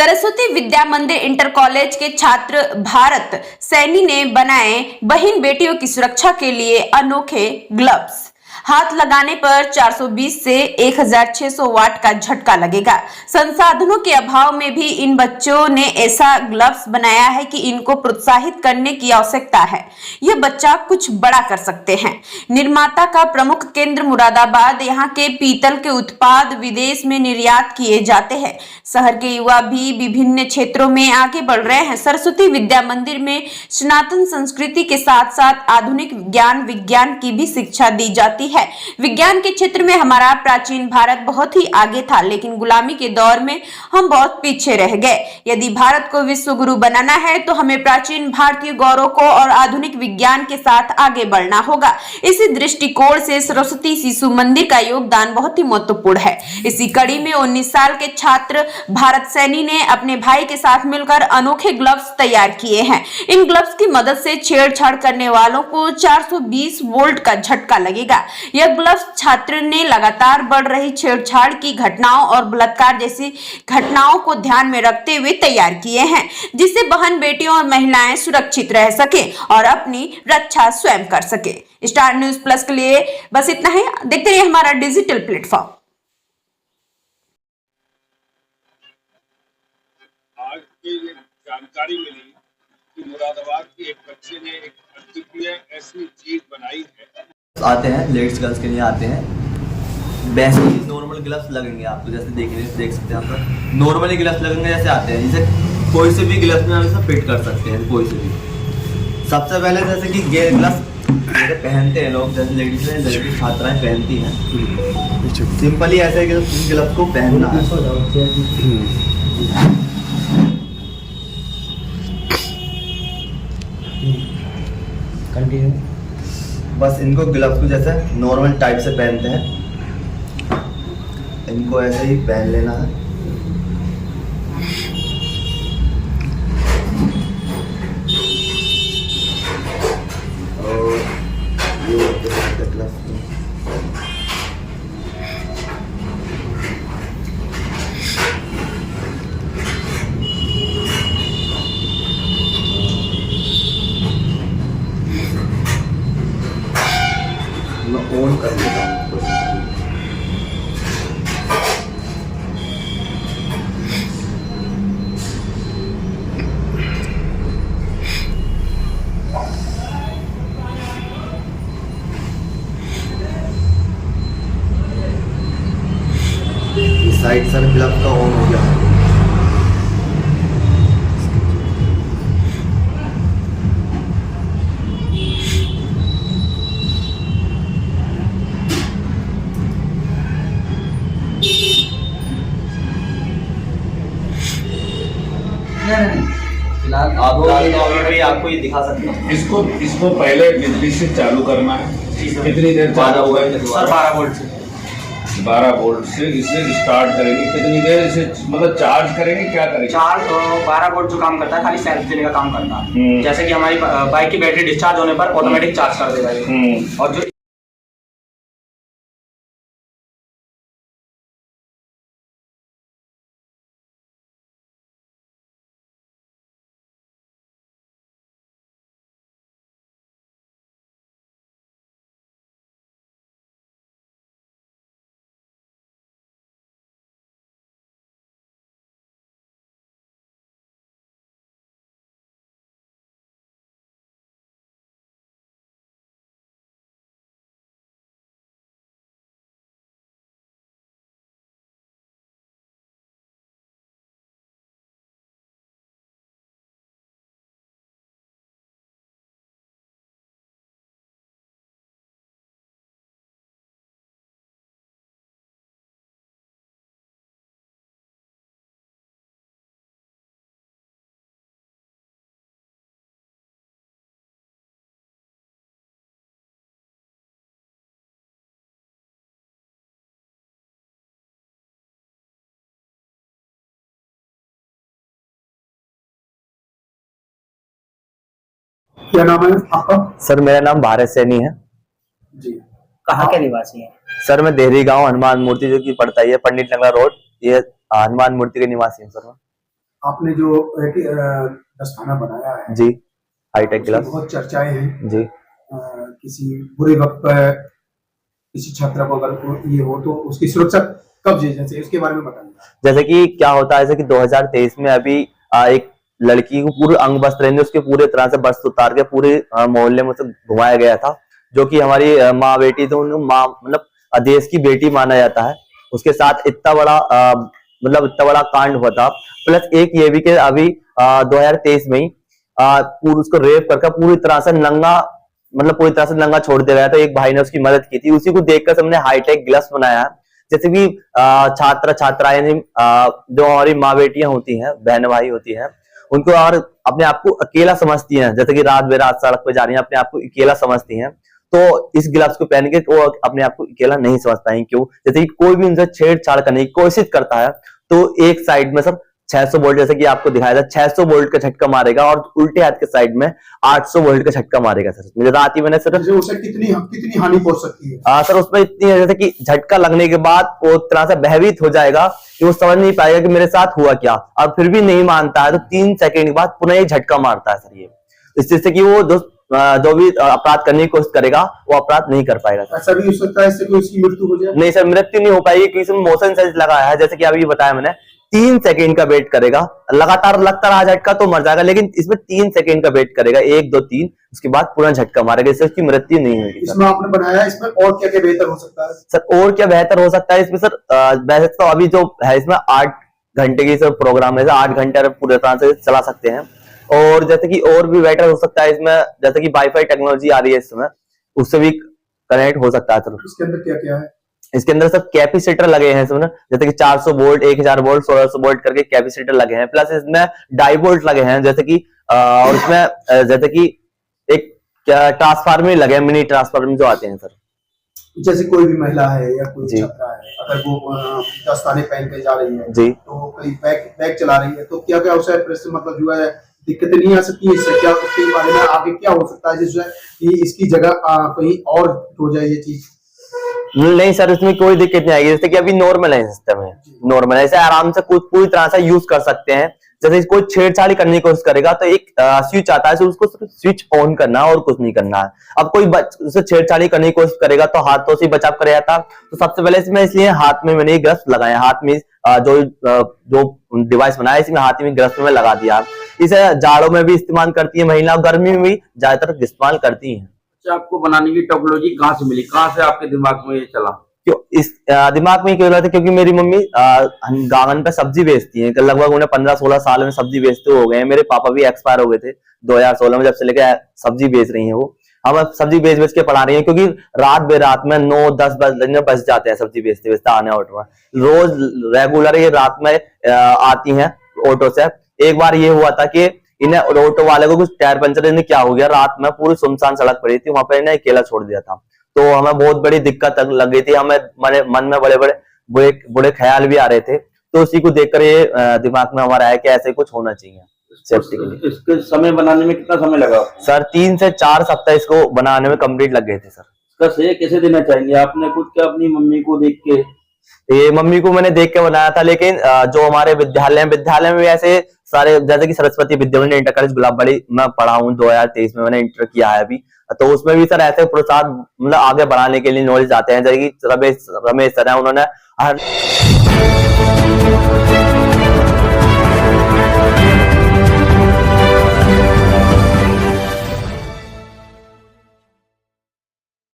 सरस्वती विद्या मंदिर inter college के छात्र भारत सैनी ने बनाए बहन बेटियों की सुरक्षा के लिए अनोखे ग्लव्स। हाथ लगाने पर 420 से 1600 वाट का झटका लगेगा। संसाधनों के अभाव में भी इन बच्चों ने ऐसा ग्लव्स बनाया है कि इनको प्रोत्साहित करने की आवश्यकता है। यह बच्चा कुछ बड़ा कर सकते हैं। निर्माता का प्रमुख केंद्र मुरादाबाद, यहाँ के पीतल के उत्पाद विदेश में निर्यात किए जाते हैं। शहर के युवा भी विभिन्न क्षेत्रों में आगे बढ़ रहे हैं। सरस्वती विद्या मंदिर में सनातन संस्कृति के साथ साथ आधुनिक ज्ञान विज्ञान की भी शिक्षा दी जाती है। विज्ञान के क्षेत्र में हमारा प्राचीन भारत बहुत ही आगे था, लेकिन गुलामी के दौर में हम बहुत पीछे रह गए। यदि भारत को विश्व गुरु बनाना है तो हमें प्राचीन भारतीय गौरव को और आधुनिक विज्ञान के साथ आगे बढ़ना होगा। इसी दृष्टिकोण से सरस्वती शिशु मंदिर का योगदान बहुत ही महत्वपूर्ण है। इसी कड़ी में 19 साल के छात्र भारत सैनी ने अपने भाई के साथ मिलकर अनोखे ग्लव्स तैयार किए हैं। इन ग्लव्स की मदद से छेड़छाड़ करने वालों को 420 वोल्ट का झटका लगेगा। यह ग्लव्स छात्र ने लगातार बढ़ रही छेड़छाड़ की घटनाओं और बलात्कार जैसी घटनाओं को ध्यान में रखते हुए तैयार किए हैं, जिससे बहन बेटियों और महिलाएं सुरक्षित रह सके और अपनी रक्षा स्वयं कर सके। स्टार न्यूज प्लस के लिए बस इतना ही। देखते रहिए हमारा डिजिटल प्लेटफॉर्म। आज की जानकारी मिली कि मुरादाबाद की एक बच्चे ने एक अद्वितीय ऐसी चीज बनाई है। आते हैं लेडीज गर्ल्स के लिए आते हैं। वैसे ही नॉर्मल ग्लव्स लगेंगे आपको, जैसे देख सकते हैं आप नॉर्मली ग्लव्स लगेंगे जैसे आते हैं। जैसे कोई से भी ग्लव्स में हम फिट कर सकते हैं, कोई से भी। सबसे पहले जैसे कि ये ग्लव्स जैसे पहनते हैं लोग, जैसे लेडीज में लड़की छात्राएं पहनती हैं, सिंपली ऐसे ग्लव्स को पहनना है। कंटिन्यू। बस इनको ग्लव्स को जैसे नॉर्मल टाइप से पहनते हैं, इनको ऐसे ही पहन लेना है। और ये ग्लव्स ऑन कर लेता हूँ। साइड सर ग्लव का ऑन हो गया। फिलहाल आपको ये दिखा सकता हूँ। इसको पहले बिजली से चालू करना है। कितनी देर चालू होगा? सर 12 वोल्ट से। 12 वोल्ट से इसे स्टार्ट करेंगे। कितनी देर इसे मतलब चार्ज करेंगे, क्या करेंगे? चार्ज 12 वोल्ट जो काम करता है खाली सेल्फ देने का काम करता है। जैसे कि हमारी बाइक की बैटरी डिस्चार्ज होने पर ऑटोमेटिक चार्ज कर देगा ये। और जो क्या नाम है आपका? सर मेरा नाम भारत सैनी है जी। कहाँ के निवासी हैं? सर मैं देहरी गांव हनुमान मूर्ति जो कि पड़ता है पंडित नगला रोड, ये हनुमान मूर्ति के निवासी हूँ सर। आपने जो एक दस्ताना बनाया है जी, हाईटेक उसकी ग्लास। बहुत चर्चाएं हैं। जी किसी बुरे वक्त पर किसी छात्र को अगर ये हो तो उसकी सुरक्षा कब जी, जैसे इसके बारे में बताइए। जैसे कि क्या होता है, जैसे कि 2023 में अभी एक लड़की को पूरे अंग वस्त्र रेंज उसके पूरे तरह से वस्त्र उतार के पूरे मोहल्ले में से घुमाया गया था, जो कि हमारी माँ बेटी तो माँ मतलब देश की बेटी माना जाता है। उसके साथ इतना बड़ा मतलब इतना बड़ा कांड हुआ था। प्लस एक ये भी कि अभी 2023 में ही पूरी उसको रेप करके पूरी तरह से नंगा मतलब पूरी तरह से नंगा छोड़ दिया गया था। एक भाई ने उसकी मदद की थी, उसी को देखकर सबने हाईटेक ग्लव्स बनाया है। जैसे कि छात्र छात्राएं जो हमारी माँ बेटियां होती हैं, बहन भाई होती हैं, उनको और अपने आप को अकेला समझती हैं, जैसे कि रात बेरात सड़क पे जा रही हैं, अपने आप को अकेला समझती हैं, तो इस ग्लव्स को पहन के वो अपने आप को अकेला नहीं समझ पाएंगे। क्यों? जैसे कि कोई भी उनसे छेड़छाड़ करने की कोशिश करता है तो एक साइड में सब 600 वोल्ट, जैसे कि आपको दिखाया था, 600 वोल्ट का झटका मारेगा और उल्टे हाथ के साइड में 800 वोल्ट का झटका मारेगा। सर मुझे रात ही मैंने सर उसे कितनी हानि पहुंच सकती है? सर उसमें इतनी है जैसे कि झटका लगने के बाद वो तरह से भयभीत हो जाएगा कि वो समझ नहीं पाएगा कि मेरे साथ हुआ क्या, और फिर भी नहीं मानता है तो 3 सेकंड के बाद पुनः एक झटका मारता है सर ये, इससे कि वो जो भी अपराध करने की कोशिश करेगा वो अपराध नहीं कर पाएगा। ऐसा भी हो सकता है इससे कोई उसकी मृत्यु हो जाए? नहीं सर, मृत्यु नहीं हो पाएगी क्योंकि इसमें मोशन सेंस लगाया है। जैसे कि अभी बताया मैंने, 3 सेकंड का वेट करेगा, लगातार लगता रहा झटका तो मर जाएगा, लेकिन इसमें 3 सेकंड का वेट करेगा, 1 2 3, उसके बाद पूरा झटका मारेगा, इससे उसकी मृत्यु नहीं होगी। इसमें आपने बनाया, इसमें और क्या क्या बेहतर हो सकता है सर? और क्या बेहतर हो सकता है इसमें सर? वैसे तो अभी जो है इसमें 8 घंटे की सर प्रोग्राम है, 8 घंटे पूरे तरह से चला सकते हैं। और जैसे कि और भी बेटर हो सकता है इसमें, जैसे कि वाईफाई टेक्नोलॉजी आ रही है इसमें, उससे भी कनेक्ट हो सकता है सर। इसके अंदर क्या क्या है? इसके अंदर सब कैपेसिटर लगे हैं इसमें, जैसे कि 400 वोल्ट, 1000 वोल्ट, 1600 वोल्ट करके कैपेसिटर लगे हैं। प्लस इसमें डाइवोल्ट लगे हैं, जैसे कि और इसमें जैसे कि एक ट्रांसफार्मर लगे हैं, मिनी ट्रांसफार्मर जो आते हैं सर। जैसे कोई भी महिला है या कोई जी। छात्रा है, अगर वो दस्ताने पहन के जा रही है जी। तो कहीं बैग चला रही है तो क्या क्या उसे मतलब जो है दिक्कतें नहीं आ सकती है? इससे क्या उसके बारे में आगे क्या हो सकता है जिससे कि इसकी जगह कहीं और हो जाए ये चीज? नहीं सर, इसमें कोई दिक्कत नहीं आएगी। जैसे कि अभी नॉर्मल है सिस्टम है, नॉर्मल है, इसे आराम से पूरी तरह से यूज कर सकते हैं। जैसे कोई छेड़छाड़ी करने की कोशिश करेगा तो एक स्विच आता है, उसको स्विच ऑन करना है और कुछ नहीं करना है। अब कोई उसे छेड़छाड़ी करने की कोशिश करेगा तो हाथों से बचाव करेगा था, तो सबसे पहले इसमें इसलिए हाथ में मैंने ग्लव्स लगाए, हाथ में जो डिवाइस बनाया इसमें हाथ में ग्लव्स में लगा दिया। इसे जाड़ों में भी इस्तेमाल करती है महिला, गर्मी में भी ज्यादातर इस्तेमाल करती है। आपको बनाने की टेक्नोलॉजी कहाँ से मिली, कहाँ से आपके दिमाग में ये चला? क्यों इस दिमाग में क्यों रहा था? क्योंकि मेरी मम्मी गांगन पे सब्जी बेचती है, लगभग उन्हें 15-16 साल में सब्जी बेचते हो गए हैं। मेरे पापा भी एक्सपायर हो गए थे 2016 में, जब से लेकर सब्जी बेच रही हैं वो। हम सब्जी बेच बेच के पढ़ा रही है, क्योंकि रात बेरात में 9-10 बज जाते हैं सब्जी बेचते बेचते आने ऑटो में। रोज रेगुलर ये रात में आती हैं ऑटो से। एक बार ये हुआ था कि इन्हें ऑटो वाले को कुछ टायर पंचर, इन्हें क्या हो गया, रात में पूरी सुनसान सड़क पड़ी थी, वहां पर इन्हें अकेला छोड़ दिया था। तो हमें बहुत बड़ी दिक्कत लग गई थी, हमें मन में बड़े बड़े बुरे ख्याल भी आ रहे थे। तो उसी को देखकर ये दिमाग में हमारा आया कि ऐसे कुछ होना चाहिए सेफ्टी के लिए। इसके समय बनाने में कितना समय लगा सर? 3 से 4 सप्ताह इसको बनाने में कंप्लीट लग गए थे सर। इसका श्रेय कैसे देना चाहेंगे? आपने खुद क्या अपनी मम्मी को देख के? ये मम्मी को मैंने देख के बनाया था, लेकिन जो हमारे विद्यालय में भी ऐसे सारे, जैसे कि सरस्वती विद्या इंटर कॉलेज गुलाबबाड़ी में पढ़ा हूँ, 2023 में मैंने इंटर किया है अभी, तो उसमें भी सर ऐसे प्रोत्साहन मतलब आगे बढ़ाने के लिए नॉलेज आते हैं, जैसे कि रमेश सर है, उन्होंने हर